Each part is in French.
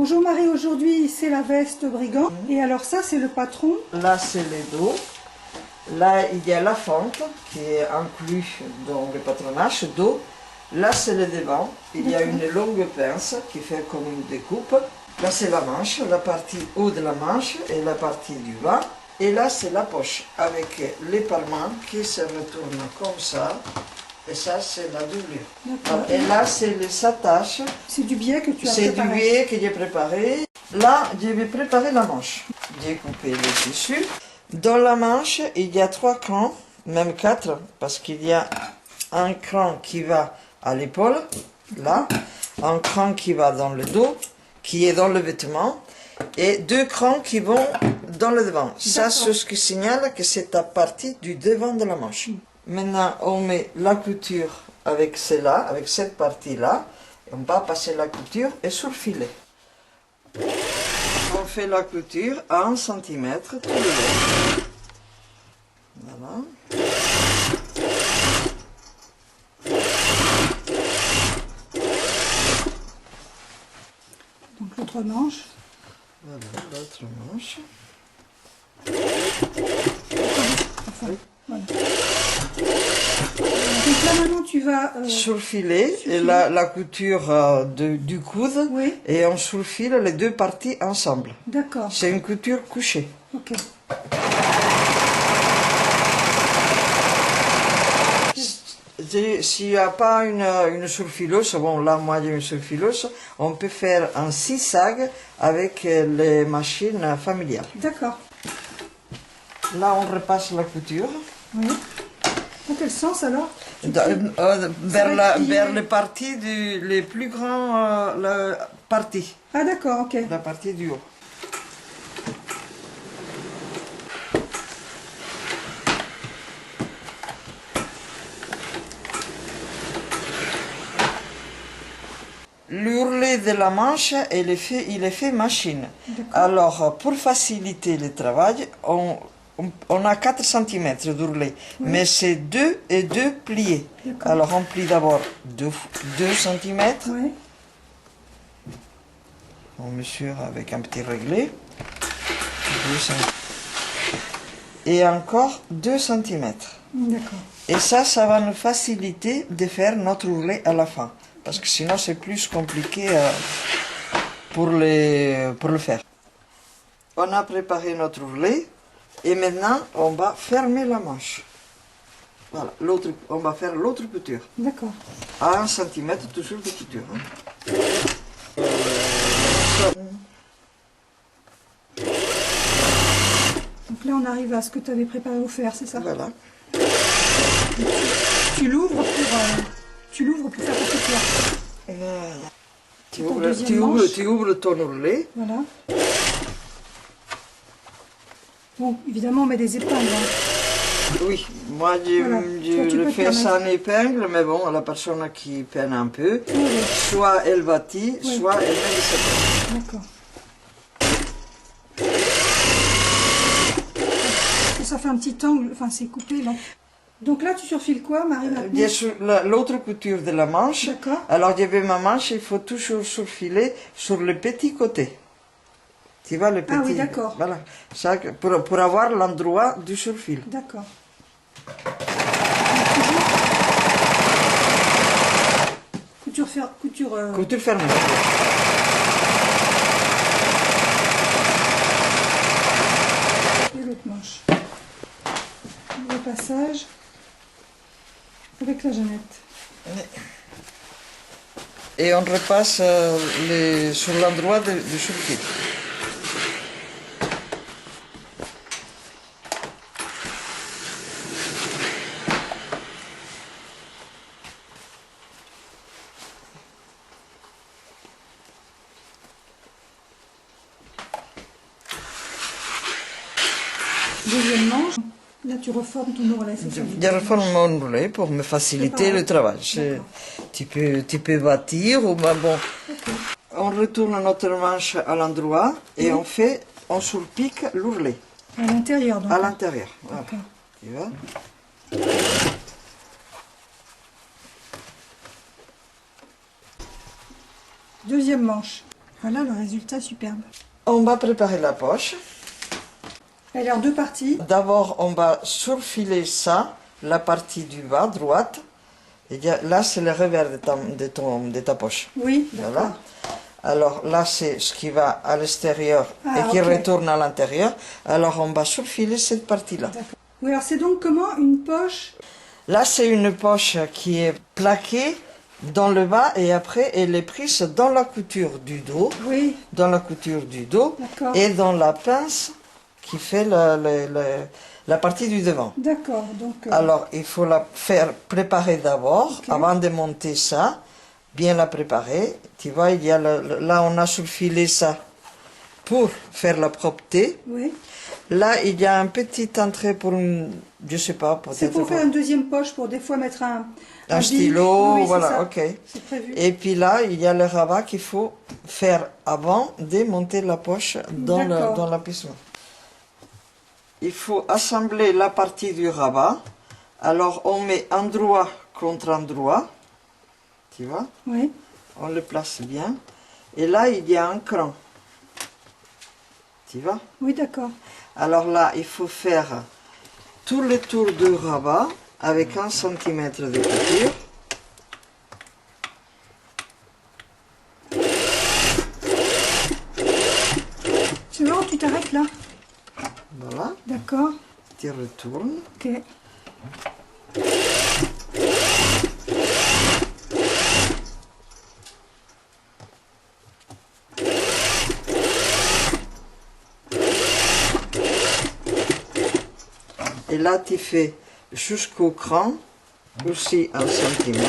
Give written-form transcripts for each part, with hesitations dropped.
Bonjour Marie, aujourd'hui c'est la veste brigand. Et alors ça c'est le patron. Là c'est le dos. Là il y a la fente qui est inclus dans le patronage dos. Là c'est le devant. Il y a une longue pince qui fait comme une découpe. Là c'est la manche, la partie haut de la manche et la partie du bas. Et là c'est la poche avec l'épalement qui se retourne comme ça. Et ça, c'est la doublure. Et là, c'est les attaches. C'est du biais que tu as préparé. C'est du biais que j'ai préparé. Là, je vais préparer la manche. J'ai coupé le tissu. Dans la manche, il y a 3 crans, même 4, parce qu'il y a un cran qui va à l'épaule, là, un cran qui va dans le dos, qui est dans le vêtement, et 2 crans qui vont dans le devant. Ça, c'est ce qui signale que c'est la partie du devant de la manche. Maintenant, on met la couture avec celle-là, avec cette partie-là. On va passer la couture et surfiler. On fait la couture à 1 cm tout le long. Voilà. Donc l'autre manche. Voilà, l'autre manche. Enfin, voilà. Donc là maintenant tu vas... surfiler et la couture du coude, oui. Et on surfile les 2 parties ensemble. D'accord. C'est une couture couchée. Ok. S'il n'y a pas une surfileuse, bon là moi j'ai une surfileuse, on peut faire un zigzag avec les machines familiales. D'accord. Là on repasse la couture. Oui. Dans quel sens alors? Vers les parties les plus grands parties. Ah d'accord, ok. La partie du haut. L'ourlet de la manche, il est fait machine. Alors, pour faciliter le travail, on a 4 cm d'ourlet, oui. Mais c'est 2 et 2 pliés. Alors, on plie d'abord 2 cm. Oui. On mesure avec un petit réglé. 2 cm. Et encore 2 cm. D'accord. Et ça va nous faciliter de faire notre ourlet à la fin. Parce que sinon c'est plus compliqué pour le faire. On a préparé notre ourlet et maintenant on va fermer la manche. Voilà, on va faire l'autre couture. D'accord. À 1 cm toujours de couture. Hein. Donc là on arrive à ce que tu avais préparé au fer, c'est ça? Voilà. Tu l'ouvres pour faire ta couture. Voilà. Tu ouvres ton ourlet. Voilà. Bon, évidemment on met des épingles. Hein. Oui, moi je fais ça en épingle, mais bon, la personne qui peine un peu, oui. Soit elle bâtit, oui. Soit elle met des épingles. D'accord. Ça fait un petit angle, enfin c'est coupé là. Donc là, tu surfiles quoi, Marie, maintenant? L'autre couture de la manche. D'accord. Alors, j'ai ma manche, il faut toujours surfiler sur le petit côté. Tu vois, le petit. Ah oui, d'accord. Voilà. Ça, pour avoir l'endroit du surfil. D'accord. Couture fermée. Et l'autre manche. Le passage. Avec la jeannette. Et on repasse sur l'endroit du surfil. Deuxième manche. Là, tu reformes ton ourlet, c'est ça? Je reforme mon ourlet pour me faciliter le travail. Tu peux bâtir ou bon. Okay. On retourne notre manche à l'endroit et oui. on surpique l'ourlet. À l'intérieur, donc? À l'intérieur, voilà. Tu vois? Deuxième manche. Voilà le résultat superbe. On va préparer la poche. Elle est en deux parties. D'abord, on va surfiler ça, la partie du bas, droite. Et là, c'est le revers de ta poche. Oui, d'accord. Voilà. Alors là, c'est ce qui va à l'extérieur et qui retourne à l'intérieur. Alors, on va surfiler cette partie-là. Oui, alors c'est donc comment une poche? Là, c'est une poche qui est plaquée dans le bas et après, elle est prise dans la couture du dos. Oui. Dans la couture du dos et dans la pince qui fait la partie du devant. D'accord. Donc. Alors, il faut la faire préparer d'abord, avant de monter ça, bien la préparer. Tu vois, il y a là, on a surfilé ça pour faire la propreté. Oui. Là, il y a un petit entrée pour une, je sais pas, peut-être. C'est pour faire une deuxième poche, pour des fois mettre un stylo, oui, voilà, ok. C'est prévu. Et puis là, il y a le rabat qu'il faut faire avant de monter la poche dans la piscine. Il faut assembler la partie du rabat. Alors, on met endroit contre endroit. Tu vois? Oui. On le place bien. Et là, il y a un cran. Tu vois? Oui, d'accord. Alors là, il faut faire tout le tour du rabat avec 1 cm de couture. C'est bon, tu t'arrêtes là? Voilà. D'accord. Tu retournes. Ok. Et là, tu fais jusqu'au cran, aussi 1 cm.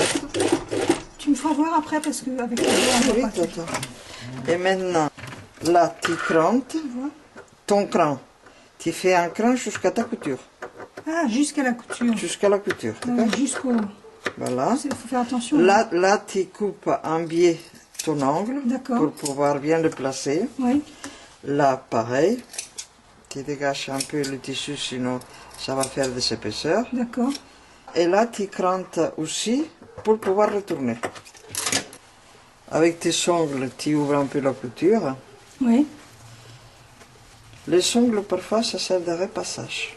Tu me feras voir après parce que avec le doigt, on voit pas. Et maintenant, là, tu crantes ton cran. Tu fais un cran jusqu'à ta couture. Ah, jusqu'à la couture. Jusqu'à la couture. Jusqu'au... Voilà. Il faut faire attention. Là, tu coupes en biais ton angle pour pouvoir bien le placer. Oui. Là, pareil. Tu dégages un peu le tissu, sinon ça va faire des épaisseurs. D'accord. Et là, tu crantes aussi pour pouvoir retourner. Avec tes ongles, tu ouvres un peu la couture. Oui. Les ongles, parfois, ça sert de repassage.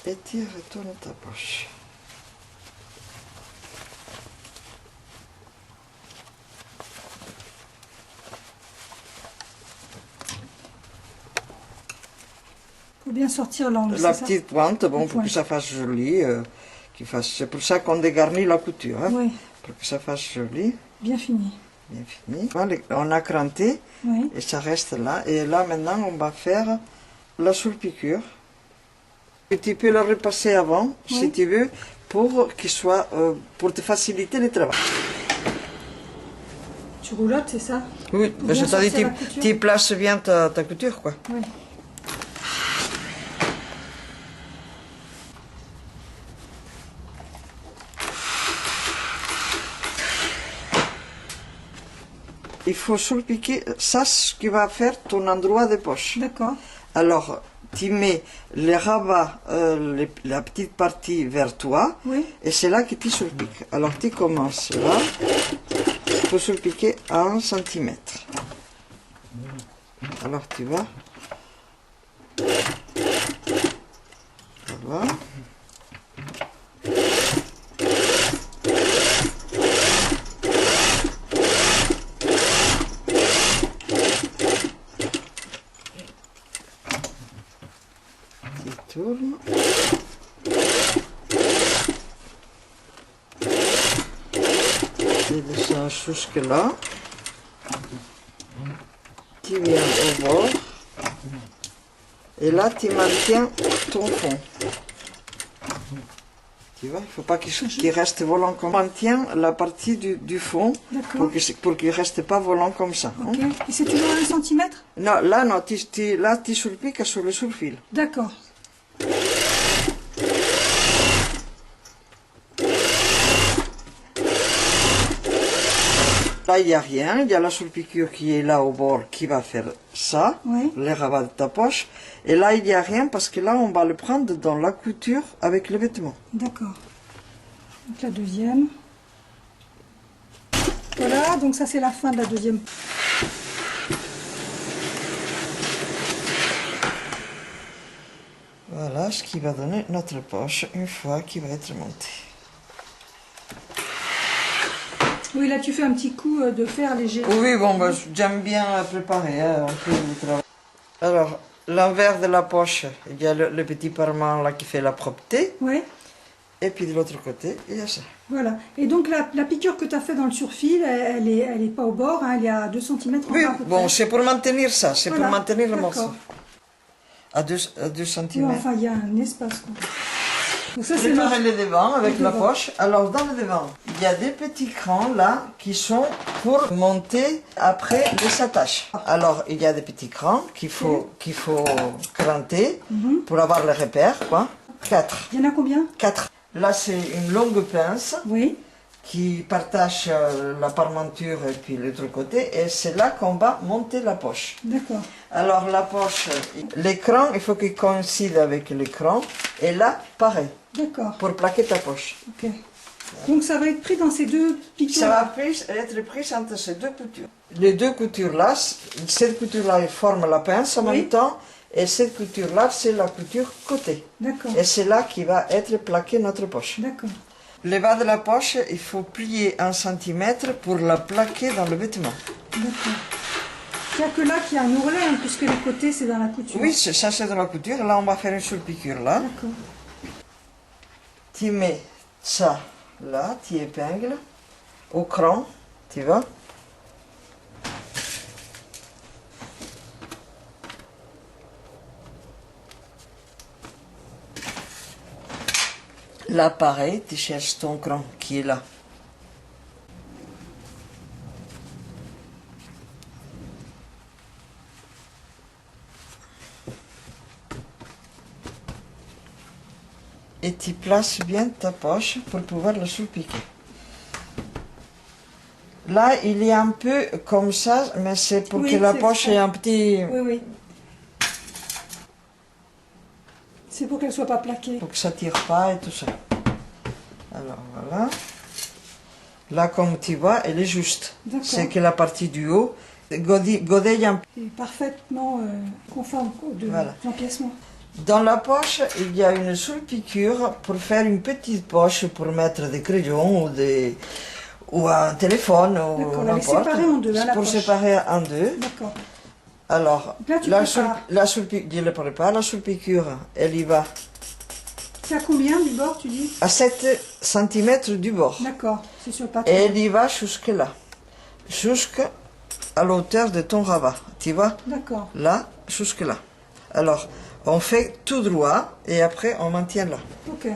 Et tu retournes ta poche. Il faut bien sortir l'angle. La petite pointe, bon, pour que ça fasse joli. C'est pour ça qu'on dégarnit la couture. Hein, oui. Pour que ça fasse joli. Bien fini. Bien fini. On a cranté et ça reste là. Et là, maintenant, on va faire la surpiqûre. Et tu peux le repasser avant, si tu veux, pour qu'il soit, pour te faciliter le travail. Tu roulottes, c'est ça? Oui, c'est-à-dire tu places bien ta couture, quoi. Oui. Il faut surpiquer, ça c'est ce qui va faire ton endroit de poche. D'accord. Alors, tu mets le rabat, la petite partie vers toi, et c'est là que tu surpiques. Alors, tu commences là, il faut surpiquer à 1 cm. Alors, tu vas. Voilà. Tourne. Tu descends jusque là. Tu viens au bord. Et là, tu maintiens ton fond. Tu vois, il ne faut pas qu'il reste volant comme ça. Maintiens la partie du fond pour qu'il ne reste pas volant comme ça. Okay. Hein. Et c'est toujours 1 cm? Non, là, non, là, tu surpiques sur le surfil. D'accord. Là, il n'y a rien. Il y a la surpiqûre qui est là au bord qui va faire ça, Oui. les rabats de ta poche. Et là, il n'y a rien parce que là, on va le prendre dans la couture avec le vêtement. D'accord. Donc la deuxième. Voilà, donc ça c'est la fin de la deuxième. Voilà ce qui va donner notre poche une fois qu'il va être monté. Oui, là tu fais un petit coup de fer léger. Oui, bon, bah, j'aime bien préparer un peu le travail. Alors, l'envers de la poche, il y a le petit parement là qui fait la propreté. Oui. Et puis de l'autre côté, il y a ça. Voilà. Et donc la piqûre que tu as fait dans le surfil, elle est pas au bord, hein, elle est à 2 cm. Oui, bon, c'est pour maintenir ça, c'est voilà, pour maintenir le morceau. À 2 cm. Oui, enfin, il y a un espace. Quoi. Donc ça, Préparer le devant avec la poche. Alors, dans le devant, il y a des petits crans là qui sont pour monter après les attaches. Alors, il y a des petits crans qu'il faut cranter pour avoir le repère, quoi. 4. Il y en a combien? 4. Là, c'est une longue pince. Oui. Qui partage la parmenture et puis l'autre côté, et c'est là qu'on va monter la poche. D'accord. Alors la poche, l'écran, il faut qu'il coïncide avec l'écran, et là, pareil. D'accord. Pour plaquer ta poche. Ok. Donc ça va être pris dans ces deux piqûres. Ça va être pris entre ces deux coutures. Les deux coutures-là, cette couture-là forme la pince en même temps, et cette couture-là, c'est la couture côté. D'accord. Et c'est là qui va être plaqué notre poche. D'accord. Le bas de la poche, il faut plier 1 cm pour la plaquer dans le vêtement. D'accord. Il n'y a que là qu'il y a un ourlet, hein, puisque les côtés, c'est dans la couture. Oui, ça c'est dans la couture. Là, on va faire une surpiqûre là. D'accord. Tu mets ça là, tu épingles au cran, tu vois. Là, pareil, tu cherches ton cran qui est là. Et tu places bien ta poche pour pouvoir le surpiquer. Là, il est un peu comme ça, mais c'est pour que la poche ait un petit... Oui, oui. C'est pour qu'elle ne soit pas plaquée. Pour que ça ne tire pas et tout ça. Alors, voilà. Là, comme tu vois, elle est juste. C'est que la partie du haut, godille un peu. Et parfaitement conforme de l'empiècement. Dans la poche, il y a une surpiqûre pour faire une petite poche pour mettre des crayons ou un téléphone ou n'importe. Séparer en deux. Pour séparer en deux. D'accord. Alors, la surpiqûre, elle y va. C'est à combien du bord, tu dis? À 7 cm du bord. D'accord, c'est sur le patron. Et elle y va jusque là. Jusqu'à l'auteur de ton rabat. Tu vois? D'accord. Là, jusque là. Alors, on fait tout droit et après on maintient là. Ok.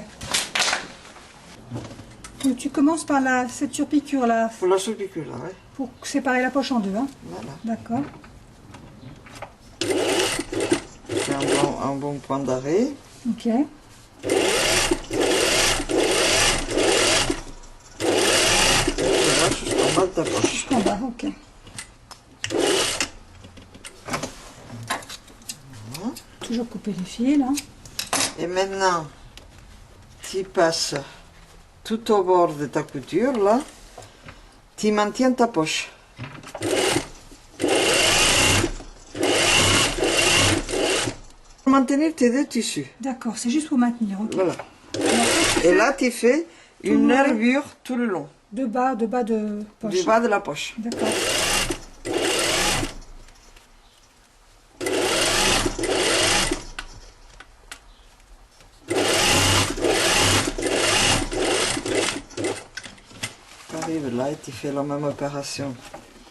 Donc tu commences par cette surpiqûre là. Pour la surpiqûre là, oui. Pour séparer la poche en deux, hein. Voilà. D'accord. C'est un bon point d'arrêt. Ok. Et là, jusqu'en bas de ta poche. Jusqu'en bas, ok. Voilà. Toujours couper les fils, là. Et maintenant, tu passes tout au bord de ta couture, là. Tu maintiens ta poche. Maintenir tes deux tissus. D'accord, c'est juste pour maintenir. Okay. Voilà. Et là, tu fais une nervure tout le long. De bas de poche. Du bas de la poche. D'accord. Tu arrives là et tu fais la même opération.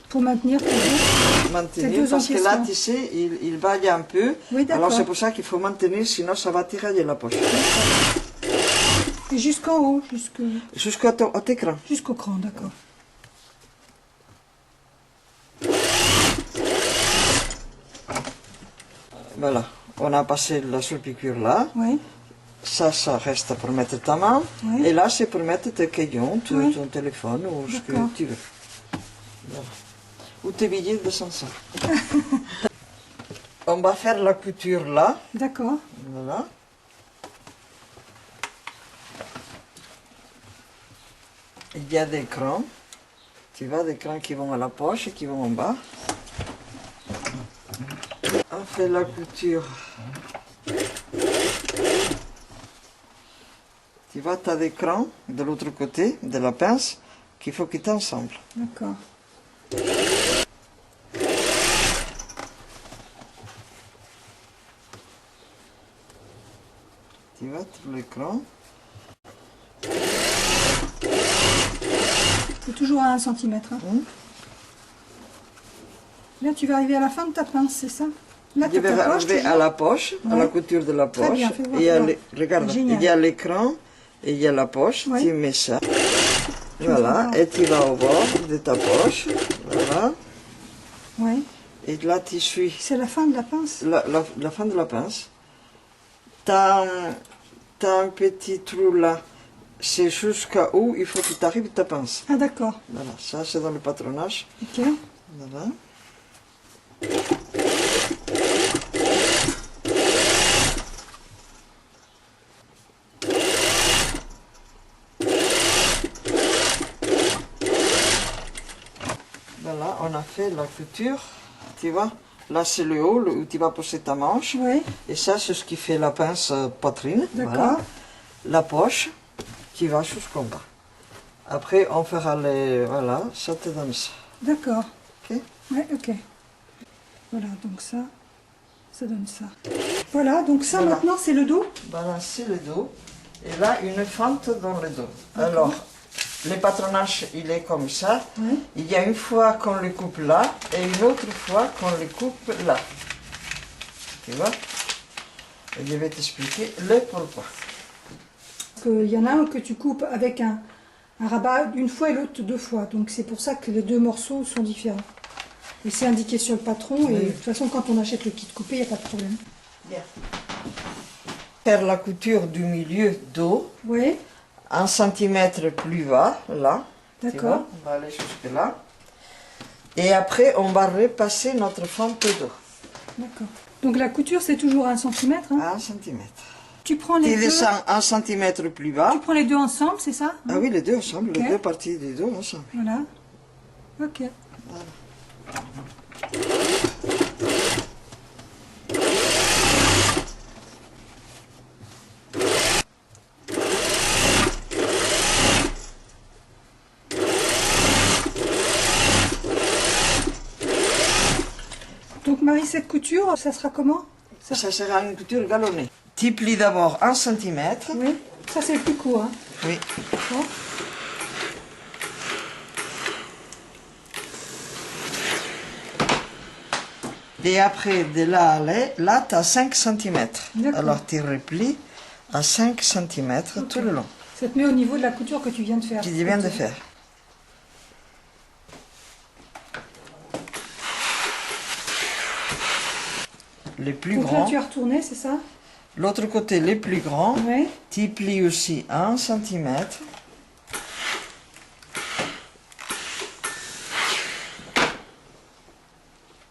Pour maintenir toujours. Maintenir, parce que là, tu sais, il vaille un peu. Oui, alors c'est pour ça qu'il faut maintenir, sinon ça va tirailler la poche. Et jusqu'en haut, jusqu'au écran. Jusqu'au cran, d'accord. Voilà, on a passé la surpiqûre là. Oui. Ça reste pour mettre ta main. Oui. Et là, c'est pour mettre tes crayons, ton téléphone ou ce que tu veux. Voilà. Ou tes billets de 500. On va faire la couture là. D'accord. Voilà. Il y a des crans. Tu vois, des crans qui vont à la poche et qui vont en bas. On fait la couture. Tu vois, tu as des crans de l'autre côté de la pince qu'il faut quitter ensemble. D'accord. Tu vois, tous les crans. C'est toujours à 1 cm. Hein. Là, tu vas arriver à la fin de ta pince, c'est ça? Là, Je vais arriver à la poche, à la couture de la poche. Très bien, fais voir, regarde, génial. il y a l'écran et il y a la poche. Ouais. Tu mets ça. Voilà, et tu vas au bord de ta poche. Voilà. Ouais. Et là, tu suis C'est la fin de la pince. la fin de la pince. Tu as un petit trou là. C'est jusqu'à où il faut que tu arrives ta pince. Ah, d'accord. Voilà, ça c'est dans le patronage. Ok. Voilà. Voilà, on a fait la couture, tu vois. Là, c'est le haut où tu vas poser ta manche. Oui. Et ça, c'est ce qui fait la pince poitrine. D'accord. Voilà. La poche qui va jusqu'en bas. Après, on fera les... Voilà, ça te donne ça. D'accord. Ok. Ouais, ok. Voilà, donc ça donne ça. Voilà, donc ça Voilà. maintenant, c'est le dos. Balancer le dos. Et là, une fente dans le dos. Alors, le patronage, il est comme ça. Oui. Il y a une fois qu'on le coupe là, et une autre fois qu'on le coupe là. Tu vois? Et je vais t'expliquer le pourquoi. Il y en a un que tu coupes avec un rabat une fois et l'autre 2 fois. Donc c'est pour ça que les 2 morceaux sont différents. Et c'est indiqué sur le patron. Et de toute façon, quand on achète le kit coupé, il n'y a pas de problème. Bien. Faire la couture du milieu dos. Oui. 1 centimètre plus bas, là. D'accord. On va aller jusque là. Et après, on va repasser notre fente dos. D'accord. Donc la couture, c'est toujours 1 cm. Hein. 1 centimètre. Tu prends les Tu deux. descends 1 centimètre plus bas. Tu prends les deux ensemble, c'est ça? Ah oui, les deux ensemble, Ok. les deux parties des dos ensemble. Voilà. Ok. Donc Marie, cette couture, ça sera comment? Ça sera une couture galonnée. Tu plies d'abord 1 centimètre. Oui. Ça, c'est le plus court. Hein. Oui. D'accord. Et après, de là à là, tu as 5 cm. D'accord. Alors tu replies à 5 cm tout le long. Ça te met au niveau de la couture que tu viens de faire. Que tu viens de Ok. faire. Les plus Donc là, grands. tu as retourné, c'est ça? L'autre côté, les plus grands. Oui. Tu plies aussi 1 cm.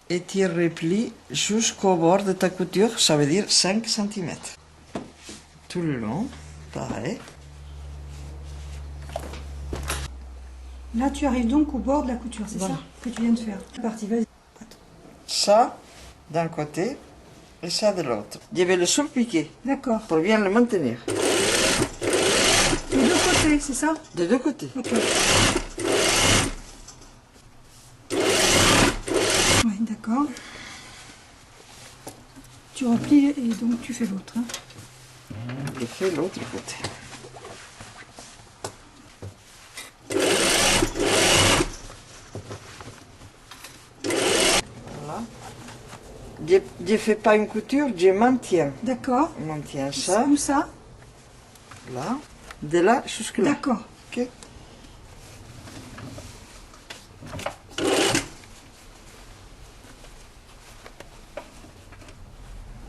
Et tu replies jusqu'au bord de ta couture, ça veut dire 5 cm. Tout le long, pareil. Là, tu arrives donc au bord de la couture, c'est Voilà. ça que tu viens de faire. C'est parti, vas-y. Ça d'un côté et ça de l'autre. Je vais le surpiquer D'accord. pour bien le maintenir. Les deux côtés, c'est ça? De deux côtés. Ok. Oui, d'accord. Tu replies et donc tu fais l'autre. Hein. Je fais l'autre côté. Voilà. Je ne fais pas une couture, je maintiens. D'accord. Je maintiens ça, Où ça? là, de là jusque là. D'accord. Ok.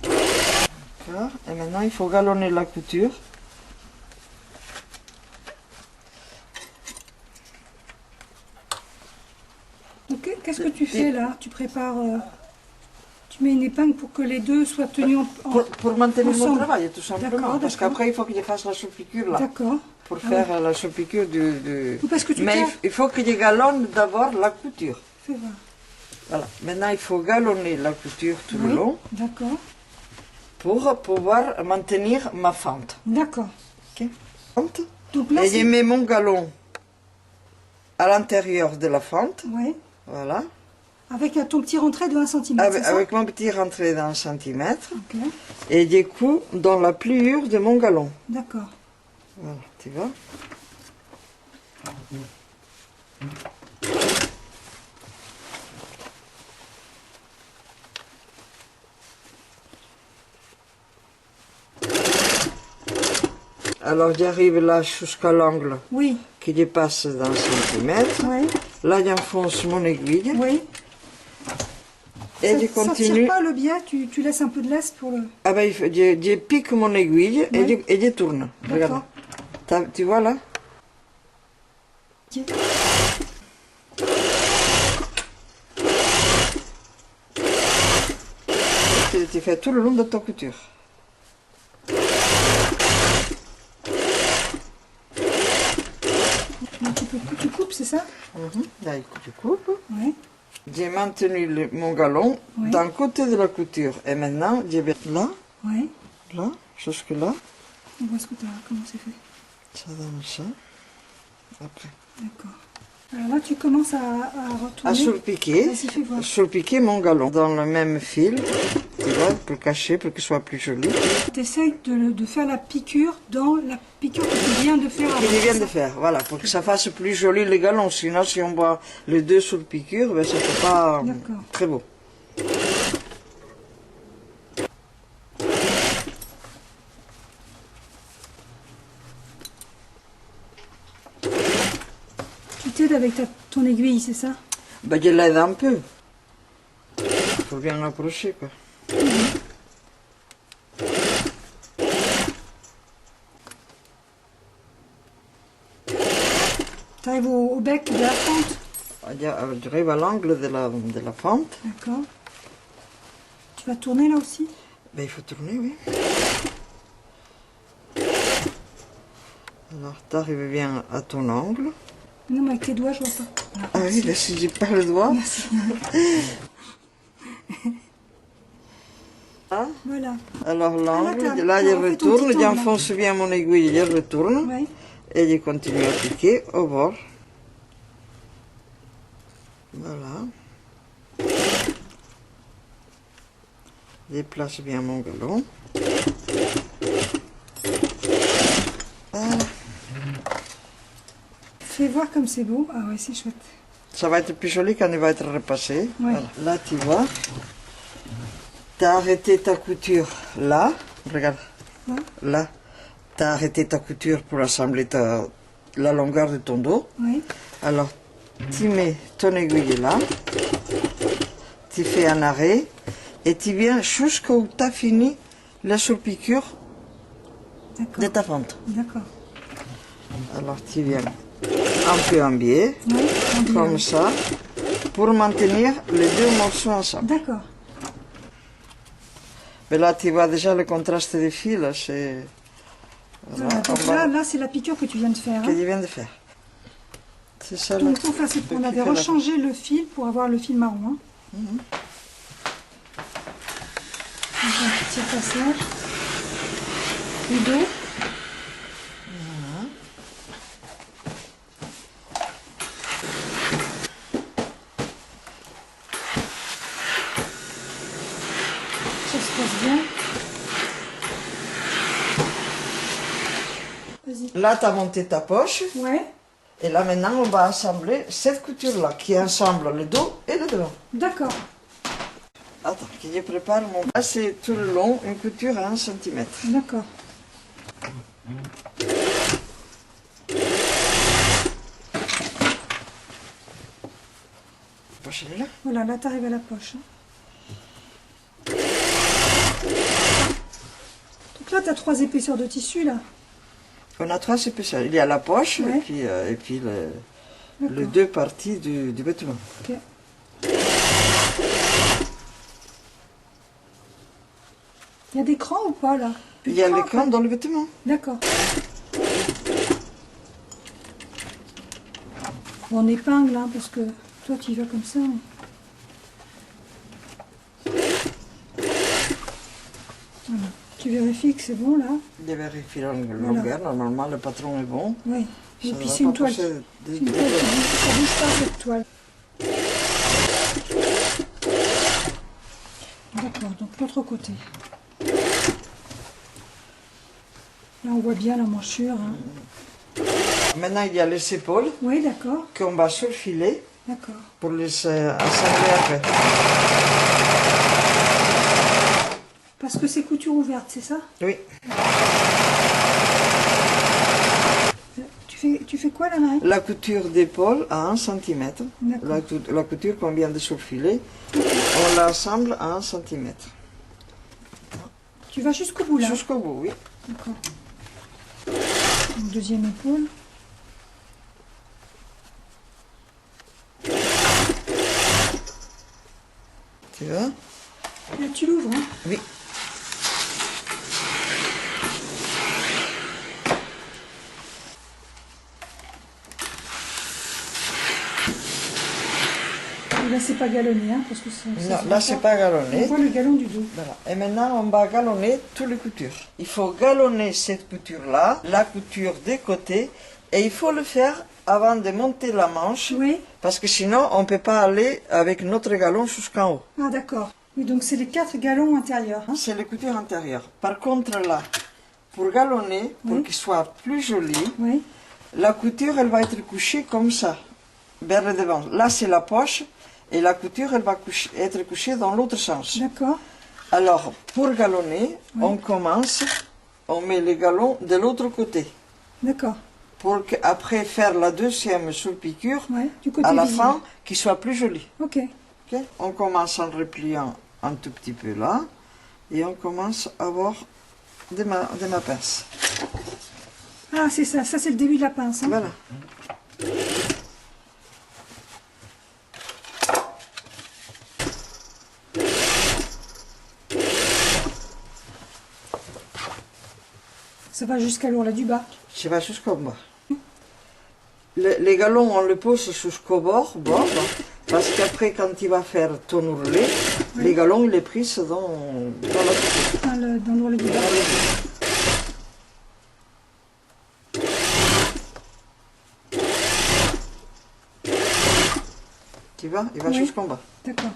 D'accord. Et maintenant, il faut galonner la couture. Donc qu'est-ce que tu fais là? Tu prépares... tu mets une épingle pour que les deux soient tenus pour maintenir mon ensemble. travail, tout simplement. Parce qu'après, il faut que je fasse la salpicure là. D'accord. Pour faire la salpicure du... Parce que Mais il faut que je galonne d'abord la couture. Fais voir. Voilà. Maintenant, il faut galonner la couture tout le long. D'accord. Pour pouvoir maintenir ma fente. D'accord. Ok. Fente. Donc là, et je mets mon galon à l'intérieur de la fente. Oui. Voilà. Avec ton petit rentré de 1 cm, avec mon petit rentré d'1 cm. Ok. Et du coup, dans la pliure de mon galon. D'accord. Voilà, tu vois. Alors j'arrive là jusqu'à l'angle qui dépasse d'1 cm. Oui. Là j'enfonce mon aiguille. Oui. Et je continue. Ça tire pas le biais, tu laisses un peu de laisse pour le... Ah ben je pique mon aiguille et je tourne. Regarde. Tu vois là? Okay. Tu fais tout le long de ta couture. Tu coupes, c'est ça? Là, tu coupes. Oui. J'ai maintenu mon galon d'un côté de la couture. Et maintenant, je vais là, là, jusque là. On voit ce que tu as, comment c'est fait. Ça donne ça. Après. D'accord. Alors là, tu commences à retourner. À surpiquer. Surpiquer mon galon dans le même fil. Tu vois, pour cacher, pour qu'il soit plus joli. Tu essaies de faire la piqûre dans la piqûre que tu viens de faire. Que je viens de faire, voilà, pour que ça fasse plus joli le galon. Sinon, si on voit les deux sur le piqûre, ben, ça ne fait pas très beau. Tu t'aides avec ton aiguille, c'est ça? Ben, je l'aide un peu. Il faut bien approcher, quoi. Tu arrives au bec de la fente? J'arrive à l'angle de la fente. D'accord. Tu vas tourner là aussi? Ben, il faut tourner, oui. Alors, tu arrives bien à ton angle. Non, mais avec tes doigts, je vois pas. Ah oui, là, si j'ai pas le doigt. Merci. Voilà. Alors, l'angle, là, je retourne, j'enfonce bien mon aiguille, je retourne. Oui. Et je continue à piquer au bord. Voilà. Je place bien mon galon. Fais voir comme c'est beau. Ah ouais, c'est chouette. Ça va être plus joli quand il va être repassé. Ouais. Voilà. Là, tu vois. Tu as arrêté ta couture là. Regarde. Ouais. Là. Tu as arrêté ta couture pour assembler la longueur de ton dos. Oui. Alors, tu mets ton aiguille là. Tu fais un arrêt. Et tu viens jusqu'où tu as fini la surpiqûre de ta fente. D'accord. Alors, tu viens un peu en biais, comme ça, pour maintenir les deux morceaux ensemble. D'accord. Mais là, tu vois déjà le contraste des fils. C'est... Voilà, donc là c'est la piqûre que tu viens de faire. Que je viens de faire. C'est ça. Donc, on avait rechangé le fil pour avoir le fil marron. Hein. Donc, un petit passage. Le dos. Ça se passe bien. Vas-y. Là, tu as monté ta poche. Ouais. Et là, maintenant, on va assembler cette couture-là, qui ensemble le dos et le devant. D'accord. Attends, que je prépare mon... Là, c'est tout le long, une couture à 1 cm. D'accord. La poche, elle est là. Voilà, là, tu arrives à la poche. Donc là, tu as 3 épaisseurs de tissu, là. On a 3 épaisseurs. Il y a la poche Ouais. et puis les deux parties du vêtement. Ok. Il y a des crans ou pas là? Il y a les crans dans le vêtement. D'accord. Bon, on épingle, hein, parce que toi tu y vas comme ça. Voilà. Tu vérifies que c'est bon là? Je vérifie la longueur. Normalement, le patron est bon. Oui. Et Ça puis va c'est une pas toile. pousser C'est une toile qui bouge, ça bouge pas cette toile. D'accord, donc l'autre côté. Là on voit bien la manchure. Hein. Maintenant, il y a les épaules Oui, d'accord. qu'on va surfiler D'accord. pour les assembler après. Parce que c'est couture ouverte, c'est ça? Oui. Tu fais quoi là, Marie? La couture d'épaule à 1 cm. D'accord. La couture qu'on vient de surfiler, on l'assemble à 1 cm. Tu vas jusqu'au bout là? Jusqu'au bout, oui. D'accord. Une deuxième épaule. Tu vois? Là tu l'ouvres, hein? Oui. Et là c'est pas galonné, hein, parce que ça Non, se là voit c'est pas. pas On galonné. voit le galon du dos. Voilà. Et maintenant, on va galonner toutes les coutures. Il faut galonner cette couture-là, la couture des côtés, et il faut le faire avant de monter la manche, Oui. parce que sinon, on ne peut pas aller avec notre galon jusqu'en haut. Ah d'accord. Oui, donc c'est les 4 galons intérieurs. Hein? C'est les coutures intérieures. Par contre, là, pour galonner, pour Oui. qu'il soit plus joli, Oui. la couture, elle va être couchée comme ça, vers le devant. Là, c'est la poche, et la couture, elle va être couchée dans l'autre sens. D'accord. Alors, pour galonner, Oui. on commence, on met les galons de l'autre côté. D'accord. Pour qu'après faire la deuxième surpiqûre, Ouais. Du côté à la visible. fin, qu'il soit plus joli. Ok. Ok. On commence en repliant un tout petit peu là, et on commence à avoir de ma pince. Ah c'est ça. Ça c'est le début de la pince. Hein? Voilà. Ça va jusqu'à l'ourlet du bas. Je vais jusqu'au bas. Les galons, on les pose jusqu'au bord, parce qu'après, quand il va faire ton ourlet, Oui. les galons, il est pris dans la couture. Dans l'ourlet du bas. Tu vois, il va Oui. jusqu'en bas. D'accord.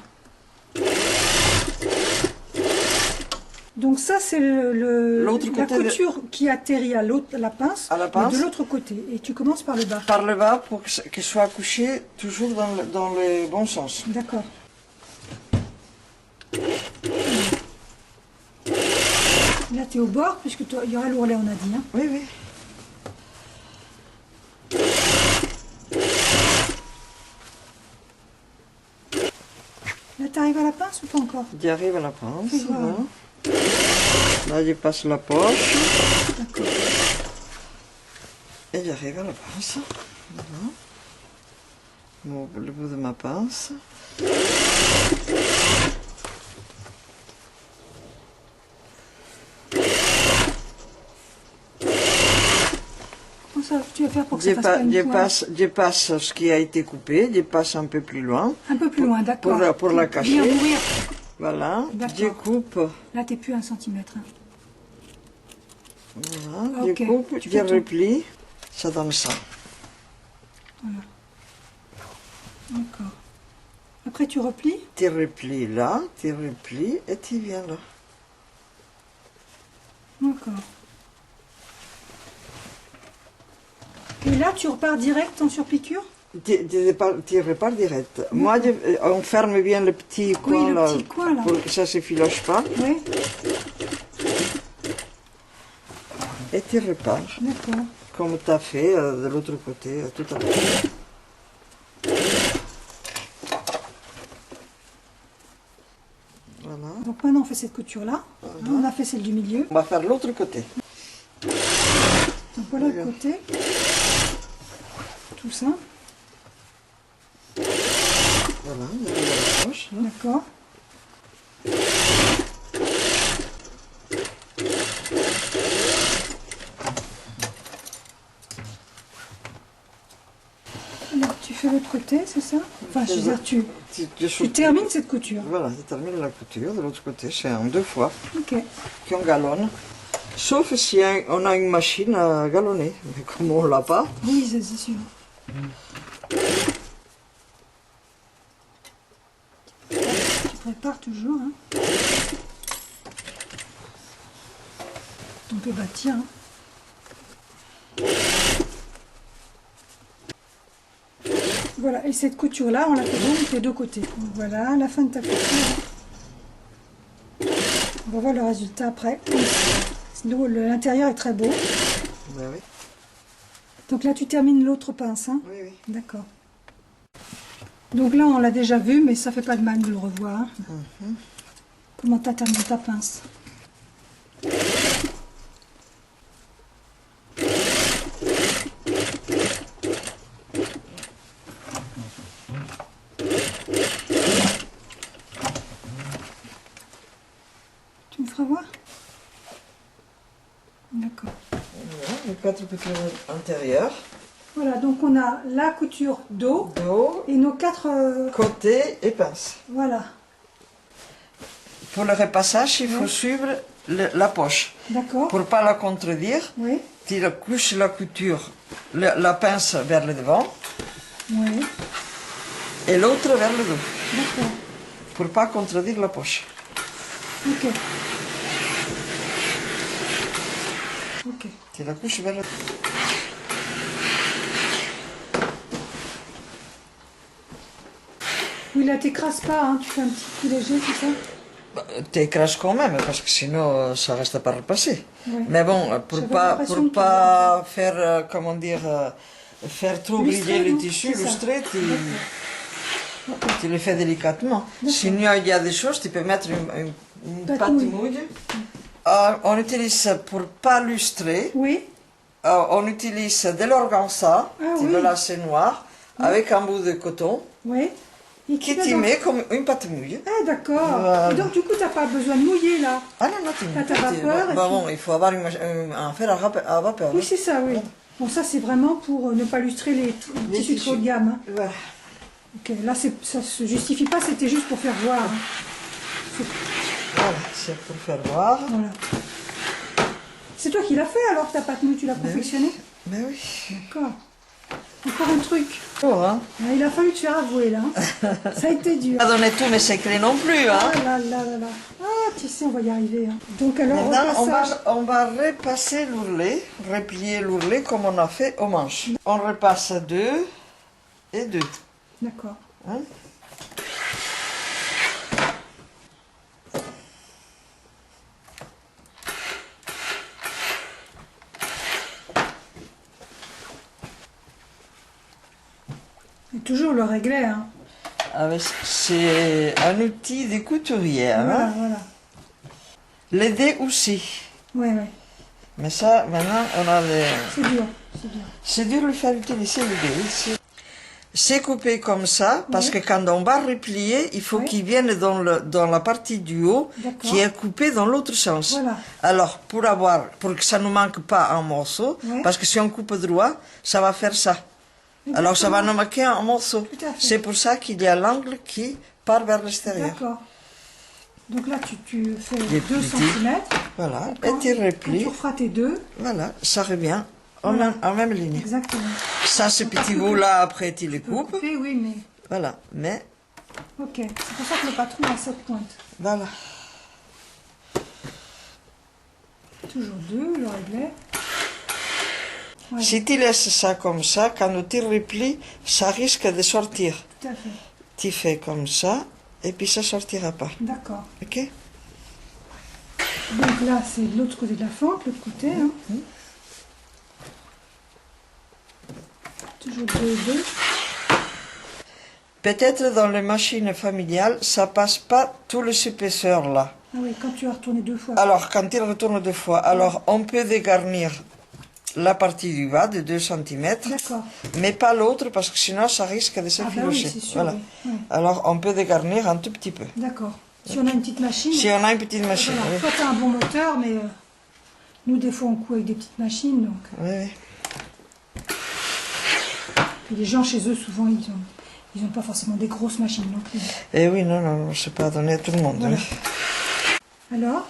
Donc ça c'est L'autre la côté de- couture qui atterrit à la pince, À la mais pince. de l'autre côté. Et tu commences par le bas. Par le bas, pour qu'il soit couché toujours dans le bon sens. D'accord. Là tu es au bord, puisque il y aura l'ourlet on a dit. Hein. Oui, oui. Là tu arrives à la pince ou pas encore? J'arrive à la pince. Fais voir. Là. Là, je passe la poche. D'accord. Et j'arrive à la pince. Voilà. Le bout de ma pince. Comment ça, tu vas faire pour que ça fasse pas une pointe? Je passe ce qui a été coupé, je passe un peu plus loin. Un peu plus loin, d'accord. Pour la cacher. Bien ouvrir. Voilà, D'accord. je coupe. Là t'es plus 1 centimètre. Hein. Voilà, Ok, je coupe, tu je fais tout. replie. Ça donne ça. Voilà. D'accord. Après tu replies. Tu replies là, tu replies et tu viens là. D'accord. Et là, tu repars direct en surpiqûre? Tu repars direct. Moi, on ferme bien le petit coin le là, petit coin, là. pour que ça ne se filoche pas. Oui, Et tu repars, d'accord. comme tu as fait de l'autre côté, tout à l'heure. Voilà. Donc maintenant, on fait cette couture-là. On a fait celle du milieu. On va faire l'autre côté. Donc voilà le côté. Tout ça. Voilà, il y a la manche. Hein. D'accord. Alors, tu fais l'autre côté, c'est ça? Enfin, je veux dire, tu termines cette couture. Voilà, tu termines la couture. De l'autre côté, c'est en 2 fois Ok. qu'on galonne. Sauf si on a une machine à galonner. Mais comme on l'a pas... Oui, c'est sûr. Tu prépares toujours, hein. On peut bâtir, hein. Voilà, et cette couture-là, on la fait donc des 2 côtés. Donc voilà, la fin de ta couture. On va voir le résultat après. Sinon, l'intérieur est très beau. Ben oui. Donc là, tu termines l'autre pince, hein? Oui, oui. D'accord. Donc là, on l'a déjà vu, mais ça fait pas de mal de le revoir. Comment tu as terminé ta pince? Tu me feras voir? D'accord. Voilà, les 4 coutures intérieures. Voilà, donc on a la couture dos Dos, et nos 4... côté et pince. Voilà, Pour le repassage, il faut suivre la poche. d'accord. Pour ne pas la contredire, Oui, tu couches la couture, la pince vers le devant oui, et l'autre vers le dos. d'accord. Pour ne pas contredire la poche. Ok. Ok. Tu la couches vers le dos. Oui, là, t'écrases pas, hein, tu fais un petit coup léger, c'est ça? Tu écrases quand même, parce que sinon ça reste pas repassé. Ouais. Mais bon, pour J'avais pas l'impression que faire, comment dire, faire trop Lustrer, briller le non? tissu, C'est ça. lustrer, Ok. tu le fais délicatement. D'accord. Sinon, il y a des choses, tu peux mettre une Pâte pâte mouille. mouille. On utilise ça pour pas lustrer. Oui, On utilise de l'organza, Ah tu oui. veux lasser noir, avec un bout de coton, oui. Et qui vas tu dans- mets comme une pâte mouille. Ah, d'accord. Voilà. Et donc, du coup, t'as pas besoin de mouiller, là? Ah non, non, tu Pâte à vapeur, et bon, il faut avoir un fer à vapeur. Oui, hein. c'est ça, oui. Bon, ça, c'est vraiment pour ne pas lustrer les Les tissus de tissus. haut de gamme, hein. Voilà. Ok, là, ça se justifie pas, c'était juste pour faire voir, hein. Voilà, c'est pour faire voir. Voilà. C'est toi qui l'as fait, alors, ta pâte mouille, tu l'as confectionnée? Mais oui. D'accord. Encore un truc. Oh, hein. Ah, il a fallu te faire avouer, là, hein. Ça a été dur. Pas donner tous mes secrets non plus, hein. Ah là là là là. Ah, tu sais, on va y arriver, hein. Donc, alors, Maintenant, repassage. on va repasser l'ourlet, replier l'ourlet comme on a fait aux manches. On repasse 2 et 2. D'accord. Hein. Et toujours le réglet, hein. C'est un outil de couturière. Voilà, Hein. voilà. Les dés aussi. Ouais, ouais. Mais ça, maintenant, on a les... C'est dur, c'est dur. C'est dur de le faire utiliser les dés. C'est coupé comme ça, parce Oui. que quand on va replier, il faut Oui. qu'il vienne dans la partie du haut, D'accord. qui est coupée dans l'autre sens. Voilà. Alors, pour que ça ne manque pas un morceau, Oui. parce que si on coupe droit, ça va faire ça. Alors, ça va nous manquer un morceau. Tout à fait. C'est pour ça qu'il y a l'angle qui part vers l'extérieur. D'accord. Donc là, tu fais Des 2 petits. cm. Voilà, et tu Quand replies. tu referas tes 2, Voilà, ça revient en, Voilà. en même ligne. exactement. Ça, ce petit bout-là, après, tu le Tu peux coupes. couper, oui, mais... Voilà, mais Ok, c'est pour ça que le patron a cette pointe. voilà. Toujours 2, le réglet. Ouais, Si tu laisses ça comme ça, quand tu replies, ça risque de sortir. tout à fait. Tu fais comme ça, et puis ça sortira pas. D'accord. Ok? Donc là, c'est de l'autre côté de la fente, l'autre côté. Hein. Toujours 2. Peut-être dans les machines familiales, ça passe pas tout les épaisseurs là. Ah oui, quand tu as retourné 2 fois. Alors, quand il retourne 2 fois, alors on peut dégarnir la partie du bas de 2 cm, D'accord. mais pas l'autre parce que sinon ça risque de Ah bah oui, s'effilocher. c'est sûr, Voilà. oui. Ouais. Alors on peut dégarnir un tout petit peu. D'accord. Si on a une petite machine. Si on a une petite machine. Voilà. Oui. Toi, tu as un bon moteur, mais nous, des fois, on coud avec des petites machines. Donc. Oui, oui. Et les gens, chez eux, souvent, ils ont pas forcément des grosses machines non plus. Eh oui, non, non, c'est pas donné à tout le monde. Voilà. Oui. Alors,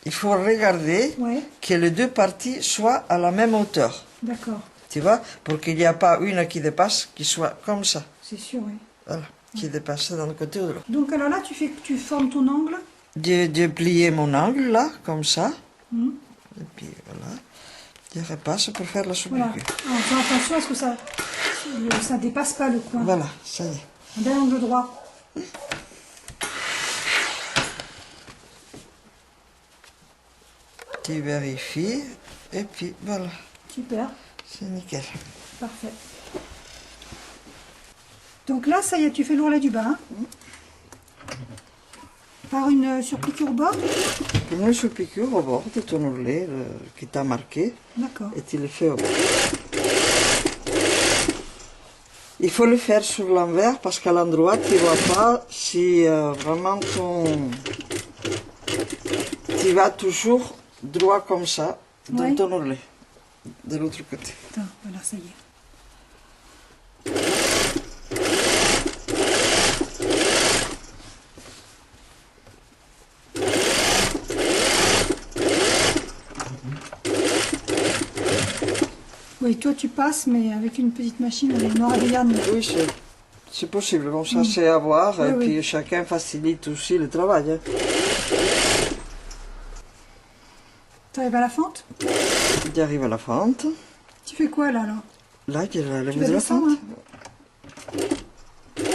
Il faut regarder ouais, que les deux parties soient à la même hauteur. d'accord. Tu vois, pour qu'il n'y ait pas une qui dépasse, qui soit comme ça. C'est sûr, oui. Voilà, qui dépasse d'un côté ou de l'autre. Donc, alors là, tu formes ton angle. J'ai plié mon angle là, comme ça. Mhm. Et puis voilà. Je repasse pour faire la soupe. Voilà. En faisant attention à ce que ça dépasse pas le coin. Voilà, ça y est. D'un angle droit. Tu vérifies. Et puis voilà, Super. c'est nickel. Parfait. Donc là, ça y est, tu fais l'ourlet du bas. Hein. Par une surpiqûre au bord. Une sous-piqûre au bord de ton ourlet qui t'a marqué. D'accord. Et tu le fais au bord. Il faut le faire sur l'envers parce qu'à l'endroit, tu ne vois pas si vraiment tu vas toujours droit comme ça dans Ouais. ton ourlet, de l'autre côté. Attends, voilà, ça y est. Oui, toi tu passes, mais avec une petite machine, on aura des garnis. Oui, c'est possible. Bon, ça c'est à voir. Oui, et oui. puis chacun facilite aussi le travail. Hein. Tu arrives à la fente? J'arrive à la fente. Tu fais quoi là, alors? Là, il y a la Tu ligne vas de la descendre, fente. hein?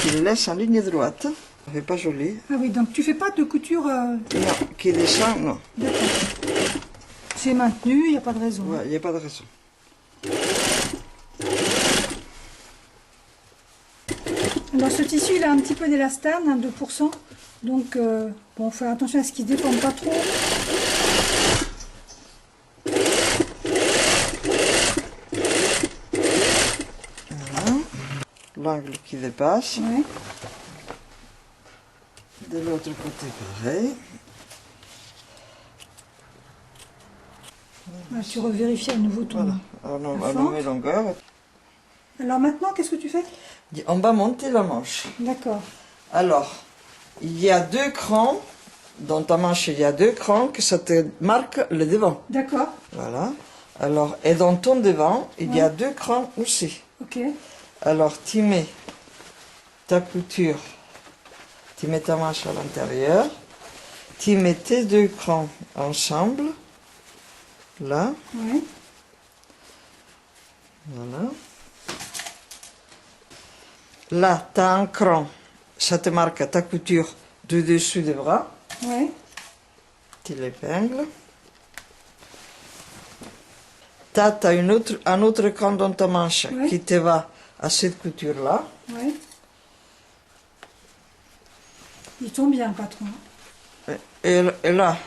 Tu le laisses en ligne droite. Ça fait pas joli. Ah oui, donc tu fais pas de couture... Non, qui descend, non. D'accord. C'est maintenu, il n'y a pas de raison. Il n'y a pas de raison. Alors ce tissu, il a un petit peu d'élastane, hein, 2%. Donc, bon, faut faire attention à ce qu'il ne déforme pas trop. Voilà. L'angle qui dépasse. Ouais. De l'autre côté, pareil. Voilà, tu revérifies à nouveau ton... Voilà. fente. À nouvelle longueur. Alors maintenant, qu'est-ce que tu fais? On va monter la manche. D'accord. Alors, il y a 2 crans. Dans ta manche, il y a 2 crans que ça te marque le devant. D'accord. Voilà. Alors, et dans ton devant, il y a Ouais. 2 crans aussi. Ok. Alors, tu mets ta couture, tu mets ta manche à l'intérieur, tu mets tes 2 crans ensemble, là, Ouais. voilà. Là, tu as un cran, ça te marque ta couture de dessus des bras, Ouais. tu l'épingles. Tu as un autre cran dans ta manche Ouais. qui te va à cette couture-là. Ouais. Il tombe bien, le patron. Et là,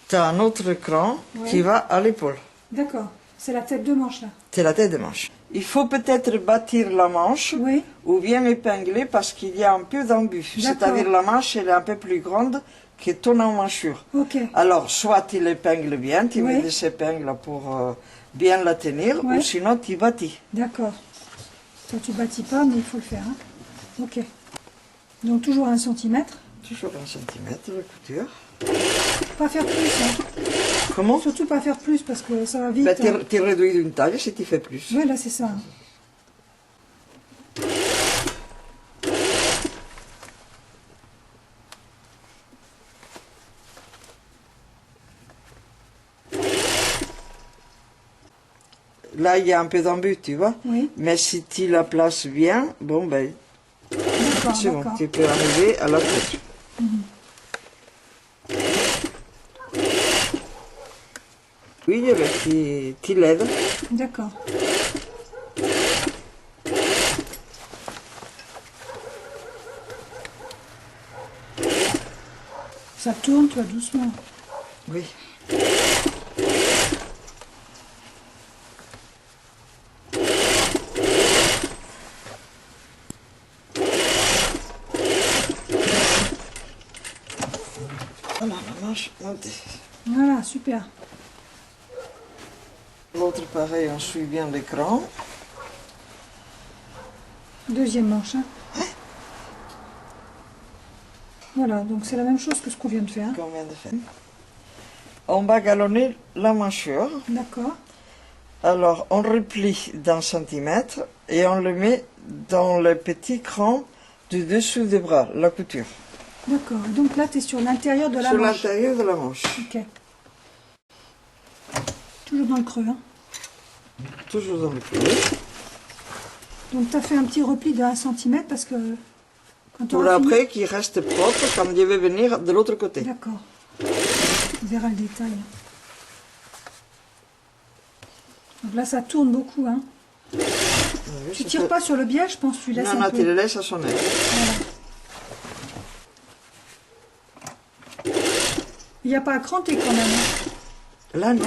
tu as un autre cran Ouais. qui va à l'épaule. D'accord. C'est la tête de manche, là. C'est la tête de manche. Il faut peut-être bâtir la manche Oui. ou bien épingler parce qu'il y a un peu d'embut. D'accord. C'est-à-dire la manche, elle est un peu plus grande que ton emmanchure. Ok. Alors, soit tu l'épingles bien, tu Oui. mets des épingles pour bien la tenir, Ouais. ou sinon tu bâtis. D'accord. Toi, tu bâtis pas, mais il faut le faire. Hein. Ok. Donc, toujours 1 cm. Toujours 1 centimètre de couture. Pas faire plus. Hein. Comment Surtout pas faire plus, parce que ça va vite. Ben, hein. tu réduis d'une taille si tu fais plus. Ouais, là, c'est ça. Là, il y a un peu d'embut, tu vois. Oui. Mais si tu la places bien, bon, ben, D'accord, c'est bon, d'accord. tu peux arriver à la tête. Oui, tu l'aides. D'accord. Ça tourne, toi, doucement. Oui. manche montée. Voilà, super. L'autre pareil, on suit bien l'écran. Deuxième manche. Hein. Voilà, donc c'est la même chose que ce qu'on vient de faire. Qu'on vient de faire. On va galonner la manchure. D'accord. Alors, on replie d'un centimètre et on le met dans le petit cran du dessous des bras, la couture. D'accord. Donc là, tu es sur l'intérieur de la Sur manche. l'intérieur de la manche. Ok. Toujours dans le creux. Hein. Toujours dans le creux. Donc tu as fait un petit repli de 1 cm parce que quand tu Pour auras fini... après qu'il reste propre quand je vais venir de l'autre côté. D'accord. On verra le détail. Donc là, ça tourne beaucoup. Hein. Tu tires pas sur le biais, je pense, tu laisses non, un non, peu. tu le laisses à son aise. Voilà. Il n'y a pas à cranter quand même. Hein. Là, non,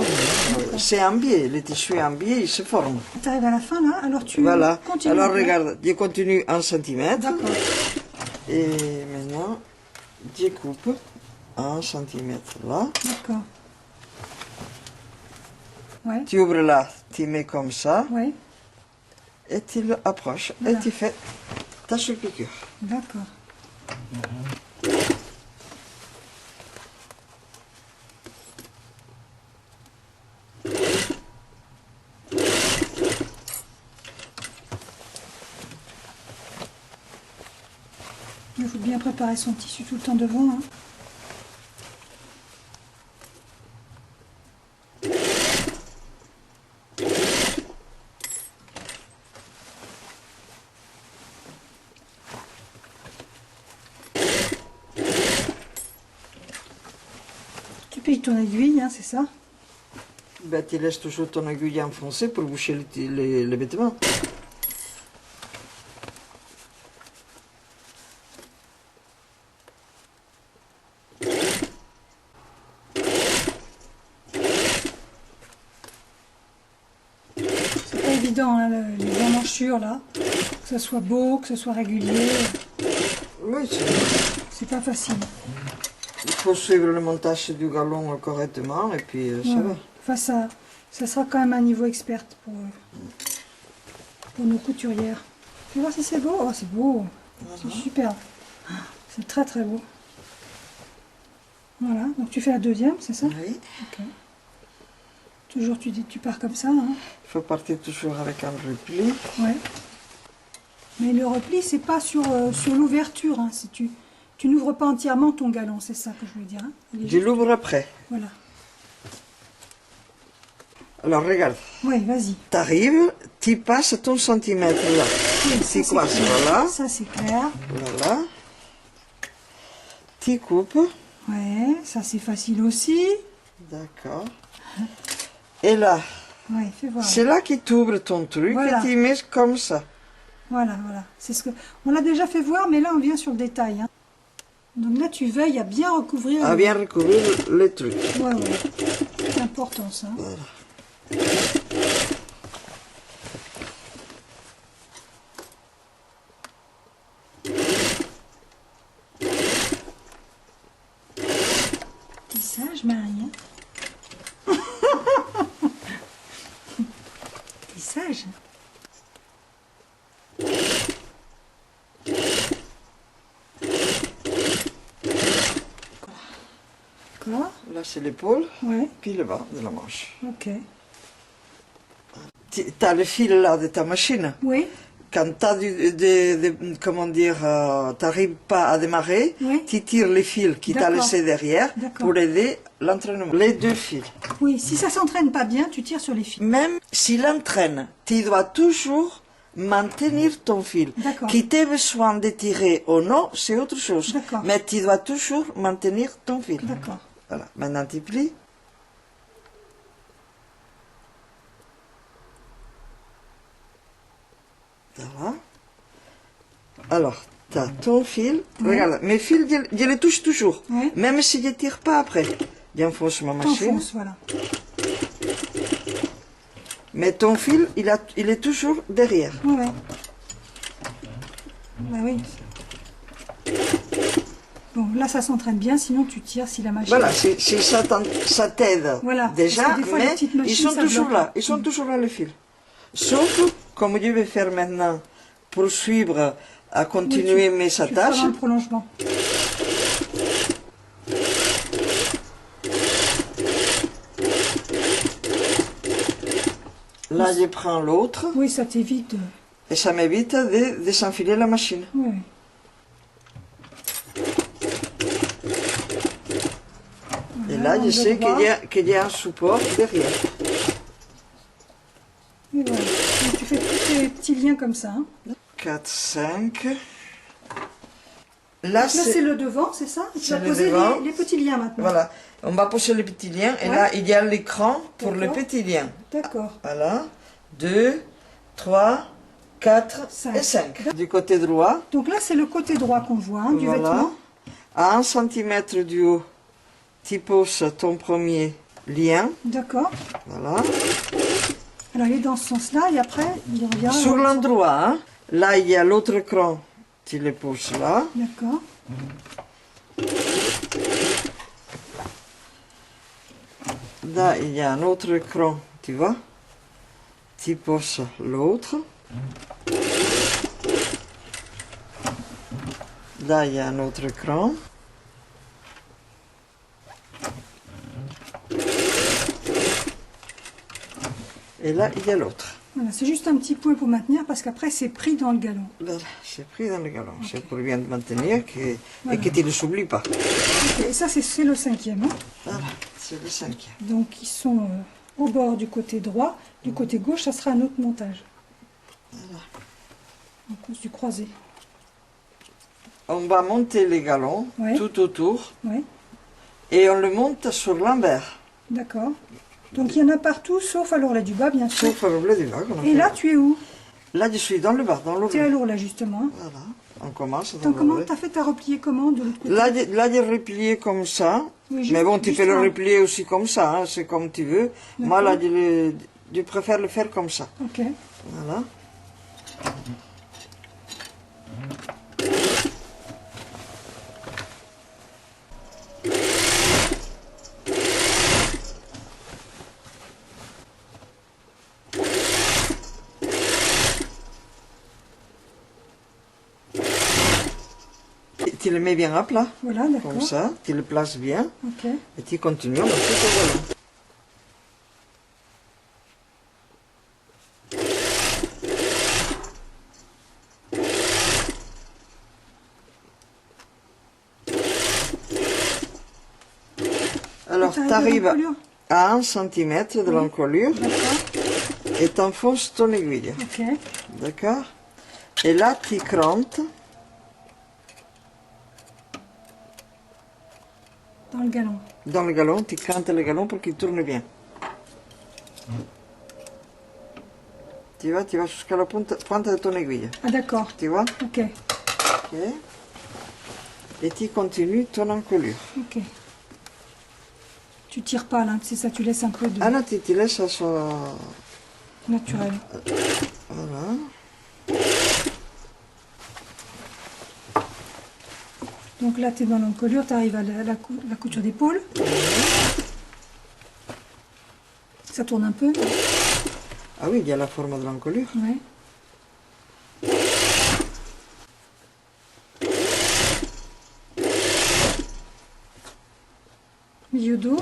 c'est un biais. Le tissu est un biais, il se forme. Tu arrives à la fin là, alors tu Voilà. continues. Alors regarde, je continue 1 centimètre. D'accord. Et maintenant, je coupe 1 centimètre là. D'accord. Ouais. Tu ouvres là, tu mets comme ça. Ouais. Et tu l'approches. Voilà. Et tu fais ta surpiqûre. D'accord. Il faut bien préparer son tissu tout le temps devant. Hein. Tu plies ton aiguille, hein, c'est ça? Ben, tu laisses toujours ton aiguille enfoncée pour boucher les vêtements. C'est pas évident, hein, les emmanchures là. Que ce soit beau, que ce soit régulier. Oui, C'est pas facile. il faut suivre le montage du galon correctement et puis ça Ouais. va. Enfin, ça sera quand même un niveau expert pour nos couturières. Tu vas voir si c'est beau. Oh, c'est beau. C'est super. C'est très très beau. Voilà, donc tu fais la deuxième, c'est ça? Oui. Ok. Toujours tu pars comme ça. Hein. Il faut partir toujours avec un repli. Ouais. Mais le repli, c'est pas sur l'ouverture. Hein. Si tu n'ouvres pas entièrement ton galon, c'est ça que je veux dire. Hein. Je l'ouvre après. Voilà. Alors regarde, Oui, vas-y. tu arrives, tu passes ton centimètre là. Oui, Tu ça, c'est coinces, clair. voilà. Ça, c'est clair. Voilà. Tu coupes. Ouais, ça, c'est facile aussi. D'accord. Et là, Oui, fais voir. c'est là que tu ouvres ton truc Voilà. et tu mets comme ça. Voilà, voilà. C'est ce que on l'a déjà fait voir, mais là, on vient sur le détail. Hein. Donc là, tu veilles à bien recouvrir. À bien recouvrir le truc. Ouais, ouais. C'est important, ça. Tissage, Marie. Hein. Tissage. D'accord. Là, c'est l'épaule, Ouais, puis le bas de la manche. ok. Tu as le fil là de ta machine. Oui, Quand tu as comment dire, t'arrives pas à démarrer, Oui. tu tires les fils qui t'a D'accord. laissé derrière D'accord. pour aider l'entraînement. Les deux fils. oui. Si ça s'entraîne pas bien, tu tires sur les fils. Même s'il entraîne, tu dois toujours maintenir ton fil. D'accord. Qu'il t'ait besoin de tirer ou non, c'est autre chose. D'accord. Mais tu dois toujours maintenir ton fil. D'accord. Voilà. Maintenant, tu plies. Voilà. Alors, tu as ton fil. Oui. Regarde, mes fils, je les touche toujours. Oui. Même si je ne tire pas après. J'enfonce ma machine. T'enfonces, voilà. Mais ton fil, il est toujours derrière. Ouais, ouais. Bah oui. Bon, là, ça s'entraîne bien, sinon tu tires si la machine... Voilà, si ça t'aide Voilà, déjà, parce que des fois, les mais petites ils machines, sont ça toujours bloque. là, ils sont toujours là les fils. Sauf, comme je vais faire maintenant, pour suivre, à continuer Oui, mes tu feras attaches, dans le prolongement. là je prends l'autre, Oui, ça t'évite de... et ça m'évite de s'enfiler la machine. Oui. Et Voilà, là, je angle sais droit. qu'il y a un support derrière. Et voilà. Donc, tu fais tous tes petits liens comme ça. Hein. 4, 5. Là, Là, c'est le devant, c'est ça? Tu c'est vas le poser devant. les petits liens maintenant. Voilà, on va poser le petit lien. Et Ouais. là, il y a l'écran pour le D'accord. petit lien. D'accord. Voilà, 2, 3, 4 Cinq. et 5. Du côté droit, Donc là, c'est le côté droit qu'on voit hein, du voilà. vêtement. À 1 cm du haut, tu poses ton premier lien. D'accord. Voilà. Alors, il est dans ce sens-là et après, il revient... Sur l'endroit, hein. Là, il y a l'autre cran. Tu le poses là. D'accord. Là, il y a un autre cran, tu vois. Tu poses l'autre. Là, il y a un autre cran. Et là, il y a l'autre. Voilà, c'est juste un petit point pour maintenir parce qu'après, c'est pris dans le galon. Là, c'est pris dans le galon. C'est pour bien te maintenir Voilà. et que tu ne les oublies pas. Ok, et ça, c'est le cinquième. Hein. Voilà, c'est le 5e. Donc, ils sont au bord du côté droit. Du côté gauche, ça sera un autre montage. Voilà. En cause du croisé. On va monter les galons Ouais. tout autour Oui, et on le monte sur l'envers. d'accord. Donc, il y en a partout, sauf à l'ourlet du bas, bien sûr. Sauf le bleu du bas. qu'on a Et fait. là, tu es où? Là, je suis dans le bas, dans Tu es à l'ouvert. l'ourlet, justement. Voilà, on commence dans Donc, comment l'ouvert. t'as fait? T'as replié comment de l'autre côté? Là, j'ai replié comme ça. Oui, Mais bon, tu juste peux le là. replier aussi comme ça, hein, c'est comme tu veux. Moi, là, je préfère le faire comme ça. Ok. Voilà. Et tu le mets bien à plat, Voilà, d'accord. comme ça. Tu le places bien Ok. et tu continues. Ensuite, voilà. Alors, T'arrives tu à arrives l'encolure? à 1 cm de l'encolure D'accord. et tu enfonces ton aiguille. Ok. D'accord? Et là, tu crantes Dans le galon. dans le galon, tu crantes le galon pour qu'il tourne bien. Tu vas jusqu'à la pointe de ton aiguille. Ah, d'accord. Tu vois? Ok. Ok. Et tu continues ton encolure. Ok. Tu tires pas là, c'est ça, tu laisses un peu de Ah là, tu laisses ça soit... naturel. Voilà. Donc là, tu es dans l'encolure, tu arrives à la couture d'épaule. Ça tourne un peu. Ah oui, il y a la forme de l'encolure. Ouais. Milieu dos.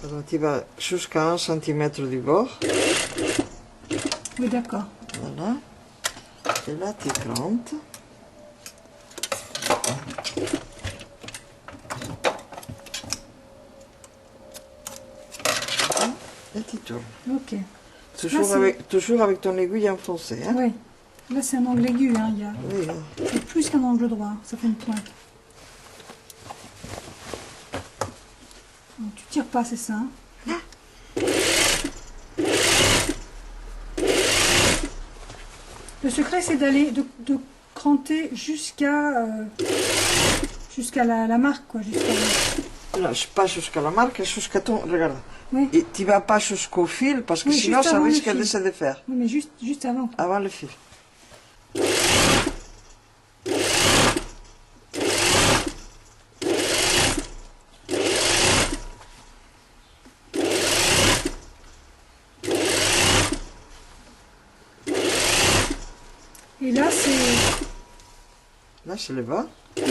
Alors, tu vas jusqu'à 1 cm du bord. Oui, d'accord. Voilà. Et là, tu crantes. Et tu tournes. Ok. Toujours avec ton aiguille enfoncée. Hein? Oui. Là, c'est un angle aigu. Hein. Oui, C'est plus qu'un angle droit. Ça fait une pointe. Donc, tu tires pas, c'est ça. Hein. Le secret, c'est d'aller de cranter jusqu'à jusqu'à la marque, quoi. Non, pas jusqu'à la marque, jusqu'à ton... Regarde. Oui. Et tu vas pas jusqu'au fil, parce que Oui, sinon juste ça avant le risque de fil. se défaire. Oui, mais juste avant. Quoi. Avant le fil. Et là, c'est... Là, c'est le bas. Ouais.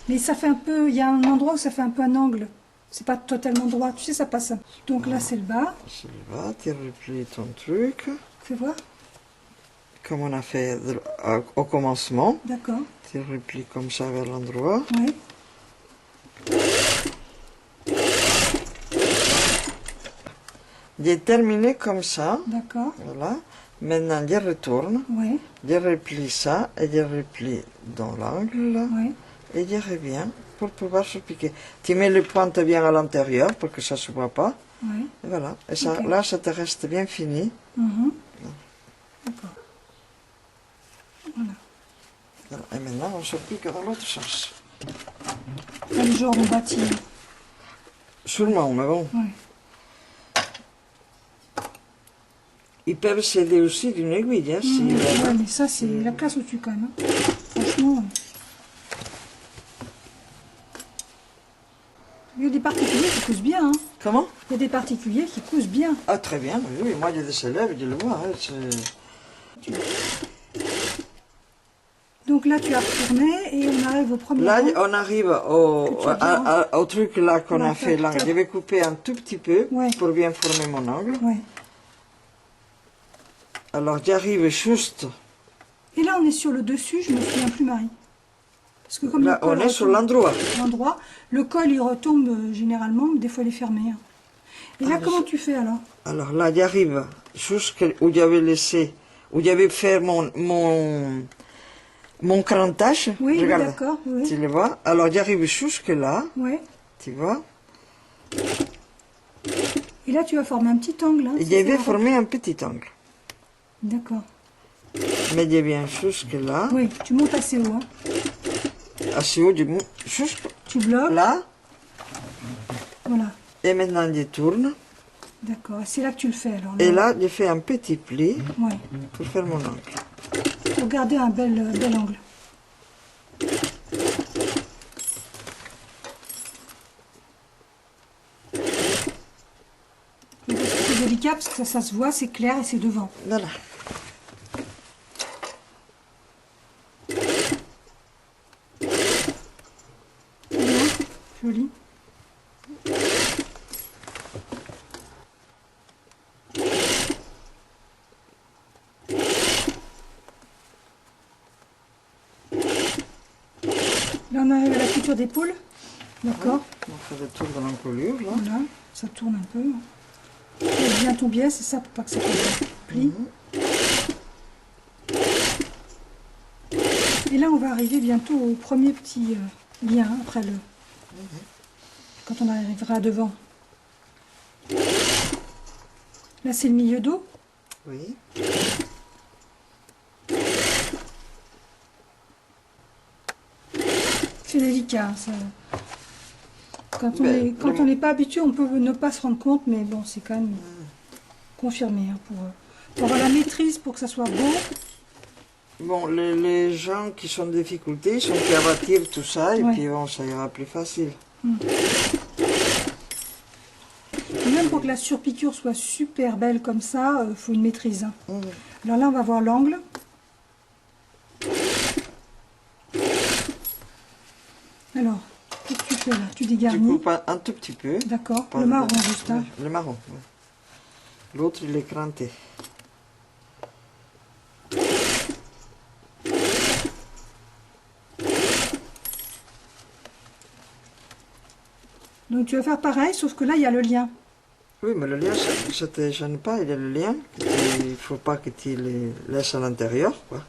Mais ça fait un peu... Il y a un endroit où ça fait un peu un angle. C'est pas totalement droit. Tu sais, ça passe. Donc là, c'est le bas. C'est le bas, tu replies ton truc. Fais voir. Comme on a fait au commencement. D'accord. Tu replies comme ça vers l'endroit. Oui. J'ai terminé comme ça. D'accord. Voilà. Maintenant, je retourne. Oui. Je replie ça et je replie dans l'angle. Oui. Et je reviens pour pouvoir se piquer. Tu mets le pointe bien à l'intérieur pour que ça ne se voit pas. Oui. Et voilà. Et ça, Ok. là, ça te reste bien fini. D'accord. Voilà. Voilà. Et maintenant, on se pique dans l'autre sens. Là, le genre, on bâtit. Sûrement, mais bon. Oui. Ils peuvent s'aider aussi d'une aiguille. Hein, si, Ouais, mais ça, c'est la classe au-dessus, quand même. Hein. Franchement... Il y a des particuliers qui cousent bien. Hein. Comment? Il y a des particuliers qui cousent bien. Ah, très bien. Oui, oui. Moi, j'ai des élèves, je le vois. Hein, Donc là, tu as retourné et on arrive au premier là, rang. on arrive au truc là qu'on a fait. Là. Je vais couper un tout petit peu pour bien former mon angle. Ouais. Alors, j'arrive juste... Et là, on est sur le dessus, je me souviens plus, Marie. Parce que comme Là, le col on est sur l'endroit. le col, il retombe généralement, mais des fois, il est fermé. Hein. Et là, comment tu fais, alors? Alors là, j'arrive jusqu'où j'avais laissé, où j'avais fait mon crantage. Oui, regarde, d'accord. Oui. Tu le vois? Alors, j'arrive jusque là, Ouais. tu vois? Et là, tu vas former un petit angle. Hein, Et je vais former un petit angle. D'accord. Mais je viens jusque là. Oui, tu montes assez haut. Hein. Assez haut, je monte jusque Tu bloques. là. Voilà. Et maintenant, je tourne. D'accord. C'est là que tu le fais, alors. Et là, je fais un petit pli Ouais. pour faire mon angle. Pour garder un bel angle. C'est délicat parce que ça se voit, c'est clair et c'est devant. Voilà. Bien, joli. Là, on arrive à la couture d'épaule. D'accord. On fait le tour de l'encolure, là. Voilà, ça tourne un peu. Pose bien ton biais, c'est ça, pour pas que ça plie. Et là, on va arriver bientôt au premier petit lien, après le... Quand on arrivera devant. Là, c'est le milieu dos. Oui. C'est délicat. Ça. Quand on n'est pas habitué, on peut ne pas se rendre compte, mais bon, c'est quand même confirmé. Hein, pour avoir la maîtrise, pour que ça soit beau. Bon, les gens qui sont en difficulté, ils sont qu'à bâtir tout ça, et puis bon, ça ira plus facile. Et même pour que la surpiqûre soit super belle comme ça, il faut une maîtrise. Hein. Alors là, on va voir l'angle. Alors, qu'est-ce que tu fais là? Tu dégarnis. Tu coupes un tout petit peu. D'accord, le marron juste. Hein. Le marron, oui. L'autre, il est cranté. Donc tu vas faire pareil, sauf que là, il y a le lien. Oui, mais le lien, ça ne te gêne pas, il y a le lien. Il ne faut pas que tu le laisses à l'intérieur, quoi.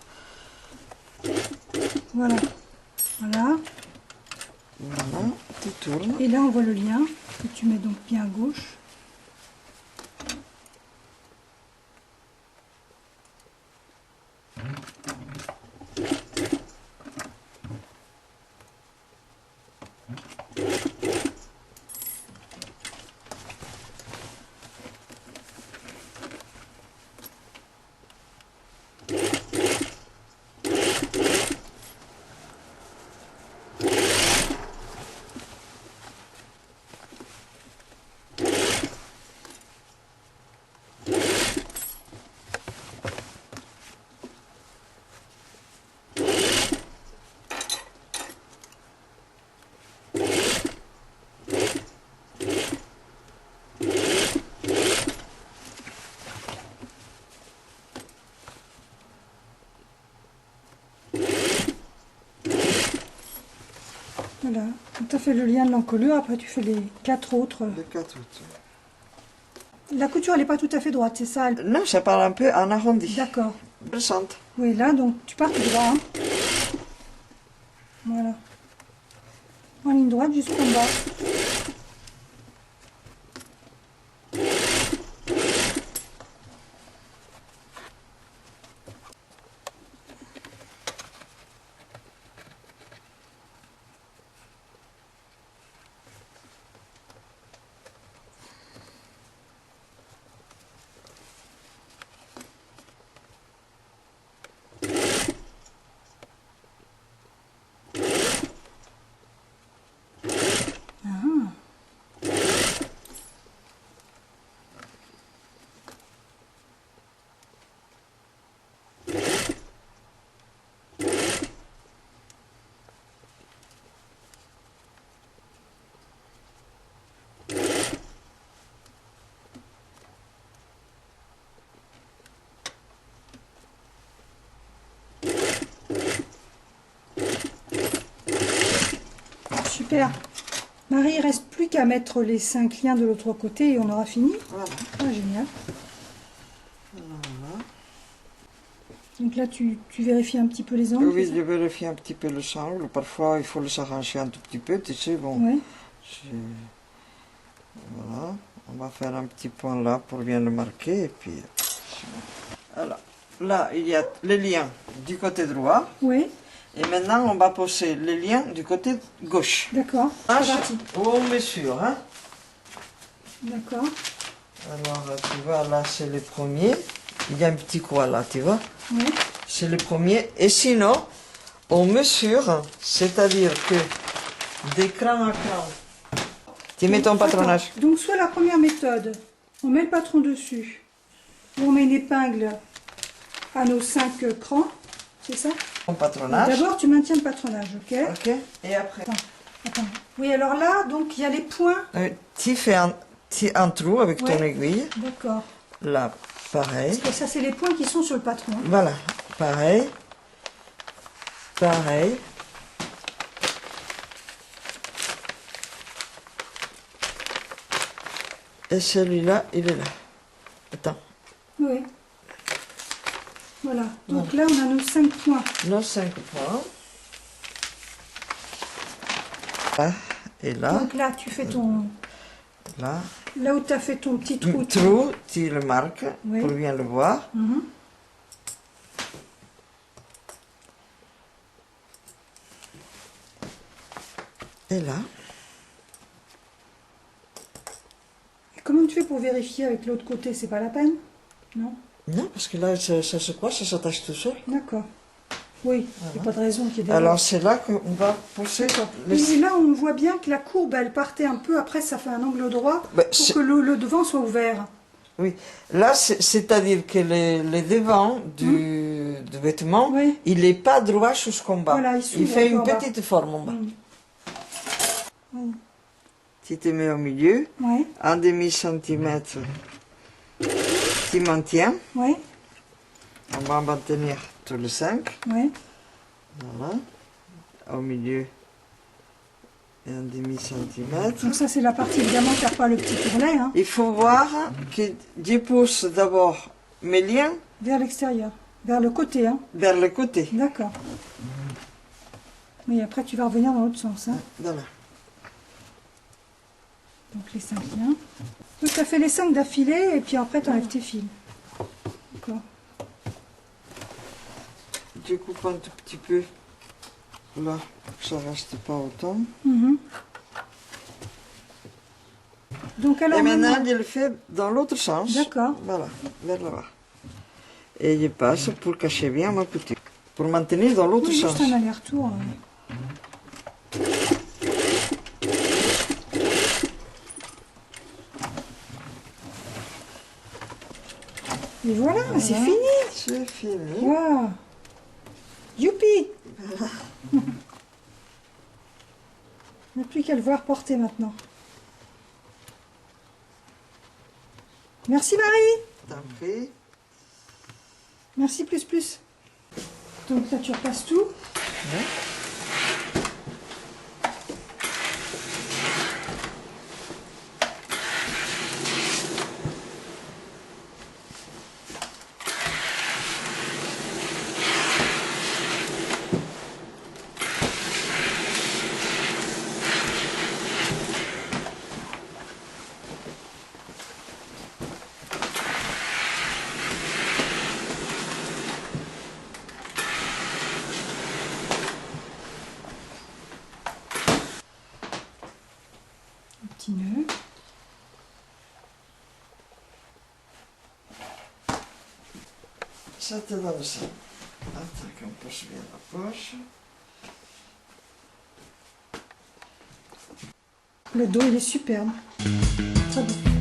Voilà. Voilà. Voilà, tu tournes. Et là, on voit le lien, que tu mets donc bien à gauche. Voilà. Tu as fait le lien de l'encolure, après tu fais les 4 autres. Les 4 autres. La couture, elle n'est pas tout à fait droite, c'est ça? Non, ça part un peu en arrondi. D'accord. Descente. Oui, là, donc tu pars tout droit. Hein. Voilà. En ligne droite jusqu'en bas. Super. Marie, il ne reste plus qu'à mettre les 5 liens de l'autre côté et on aura fini. Voilà. Ah, génial. Voilà. Donc là, tu vérifies un petit peu les angles. Oui, je vérifie un petit peu le sangle. Parfois, il faut le s'arranger un tout petit peu, tu sais. Bon, Ouais. voilà. On va faire un petit point là pour bien le marquer. Et puis, voilà. Là, il y a les liens du côté droit. Oui, Et maintenant, on va poser les liens du côté gauche. d'accord. Ah, C'est parti. on mesure, hein. D'accord. Alors, tu vois, là, c'est le premier. Il y a un petit coin là, tu vois. Oui. C'est le premier. Et sinon, on mesure, c'est-à-dire que d'écran à cran. Tu mets ton patronage. Attends. Donc, soit la première méthode, on met le patron dessus. On met une épingle à nos 5 crans. C'est ça? Ton patronage. D'abord, tu maintiens le patronage, ok? Ok. Et après, Attends. Oui, alors là, donc, il y a les points. tu fais un trou avec ton Ouais. aiguille. D'accord. Là, pareil. Et ça, c'est les points qui sont sur le patron. Hein. Voilà, pareil. Pareil. Et celui-là, il est là. Attends. Oui. Voilà. Donc là, on a nos 5 points. Nos 5 points. Là et là. Donc là, tu fais ton... Là. Là où tu as fait ton petit trou. Un trou, tu le marques Oui. pour bien le voir. Mhm. Et là. Et comment tu fais pour vérifier avec l'autre côté? C'est pas la peine? Non? Non, parce que là, ça se quoi, ça s'attache tout seul. D'accord. Oui, il n'y a pas de raison qu'il y ait des... Alors c'est là qu'on va pousser Et là, on voit bien que la courbe, elle partait un peu. Après, ça fait un angle droit Ben, pour c'est- que le devant soit ouvert. Oui, là, c'est-à-dire que les devants du vêtement, Oui. il n'est pas droit jusqu'en bas. Voilà, il il s'ouvre fait une en bas. petite forme en bas. Mm. Tu te mets au milieu, Oui, 1/2 centimètre, tu maintiens. oui, On va maintenir tous les 5. oui. Voilà. Au milieu, 1/2 centimètre. Donc ça, c'est la partie, évidemment, qui n'a pas le petit tournet, hein, Il faut voir que je pousse d'abord mes liens vers l'extérieur. Vers le côté, hein. vers le côté. D'accord. Oui, après, tu vas revenir dans l'autre sens, hein. Voilà. Donc les 5 liens. Donc tu as fait les 5 d'affilée et puis après tu enlèves tes fils. D'accord. Je coupe un tout petit peu là, que ça reste pas autant. Mhm. Donc alors Et maintenant, je le fais dans l'autre sens. D'accord. Voilà, vers là-bas. Et je passe pour cacher bien ma couture. Pour maintenir dans l'autre oui, sens. juste un aller-retour. Et voilà, c'est fini. C'est fini. Waouh. Youpi. Il n'y a plus qu'à le voir porter maintenant. Merci Marie. T'en prie. Merci plus plus. Donc là tu repasses tout. petit nœud. Ça te donne ça. Attends qu'on pousse bien la poche. Le dos, il est superbe. Très bon.